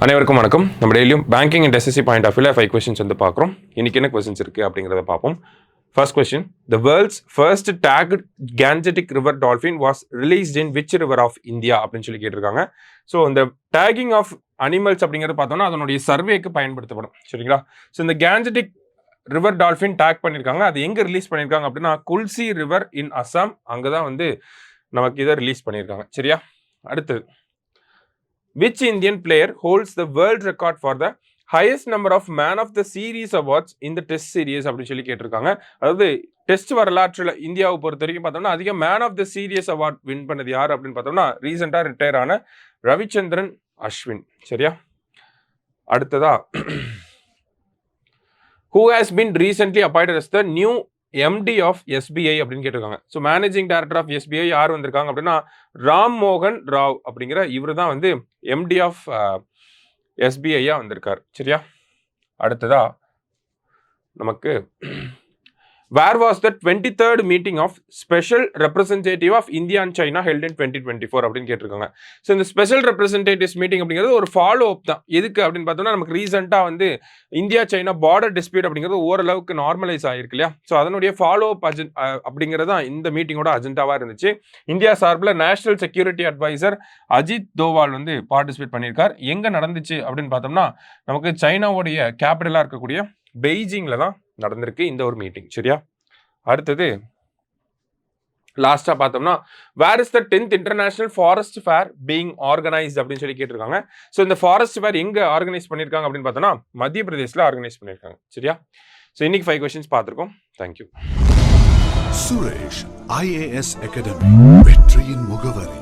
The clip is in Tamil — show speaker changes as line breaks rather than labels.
அனைவருக்கும் வணக்கம். நம்ம டெய்லியும் banking and SSC point of வியூல 5 கொஸ்டின்ஸ் வந்து பார்க்குறோம். இன்னைக்கு என்ன கொஸ்டின்ஸ் இருக்குது அப்படிங்கிறத பார்ப்போம். First question, the world's first tagged Gangetic river dolphin was released in which river of India அப்படின்னு சொல்லி கேட்டிருக்காங்க. ஸோ இந்த டேகிங் ஆஃப் அனிமல்ஸ் அப்படிங்கிறது பார்த்தோம்னா அதனுடைய சர்வேக்கு பயன்படுத்தப்படும். சரிங்களா? ஸோ இந்த கேன்ஜெட்டிக் ரிவர் டால்ஃபின் டேக் பண்ணியிருக்காங்க. அது எங்கே ரிலீஸ் பண்ணியிருக்காங்க அப்படின்னா குல்சி ரிவர் இன் அசாம். அங்கே தான் வந்து நமக்கு இதை ரிலீஸ் பண்ணியிருக்காங்க. சரியா? அடுத்தது, which Indian player holds the world record for the highest number of man of the series awards in the test series அப்படின்னு சொல்லி கேட்டிருக்காங்க. அதாவது டெஸ்ட் வரலாற்றில் இந்தியாவை பொறுத்த வரைக்கும் பார்த்தோம்னா அதிக man of the series award win பண்ணது யார் அப்படின்னு பார்த்தோம்னா ரீசெண்டாக ரிட்டையர் ஆன ரவிச்சந்திரன் அஸ்வின். சரியா? அடுத்ததா, who has been recently appointed as the new MD of SBI அப்படின்னு கேட்டிருக்காங்க. So managing director of SBI யார் வந்திருக்காங்க அப்படின்னா ராம் மோகன் ராவ் அப்படிங்கிற இவர் தான் வந்து MD ஆஃப் SBI வந்திருக்கார். சரியா? அடுத்ததா நமக்கு where was the 23rd meeting of special representative of India and China held in 2024 அப்படின்னு கேட்டிருக்காங்க. ஸோ இந்த ஸ்பெஷல் ரெப்ரஸன்டேட்டிவ்ஸ் மீட்டிங் அப்படிங்கிறது ஒரு ஃபாலோ அப் தான். எதுக்கு அப்படின்னு பார்த்தோம்னா நமக்கு ரீசெண்டாக வந்து இந்தியா சைனா பார்டர் டிஸ்பியூட் அப்படிங்கிறது ஓரளவுக்கு நார்மலைஸ் ஆகிருக்கு இல்லையா? ஸோ அதனுடைய ஃபாலோ அப் அப்படிங்கிறது தான் இந்த மீட்டிங்கோட அஜெண்டாவாக இருந்துச்சு. இந்தியா சார்பில் national security advisor Ajit Doval வந்து பார்ட்டிசிபேட் பண்ணியிருக்கார். எங்கே நடந்துச்சு அப்படின்னு பார்த்தோம்னா நமக்கு சைனாவுடைய கேபிட்டலாக இருக்கக்கூடிய பெய்ஜிங்கில் தான் நடந்திருக்கு இந்த ஒரு மீட்டிங். சரியா? அடுத்தது லாஸ்டா பார்த்தோம்னா where is the 10th international forest fair being organised அப்படின்னு சொல்லி கேட்டிருக்காங்க. ஸோ இந்த ஃபாரஸ்ட் ஃபேர் எங்க ஆர்கனைஸ் பண்ணியிருக்காங்க அப்படின்னு பார்த்தோம்னா மத்திய பிரதேசில் ஆர்கனைஸ் பண்ணியிருக்காங்க. சரியா? ஸோ இன்னைக்கு 5 கொஸ்டின்ஸ் பார்த்துருக்கோம். தேங்க்யூ.
சுரேஷ் IAS அகாடமி, வெற்றியின் முகவரி.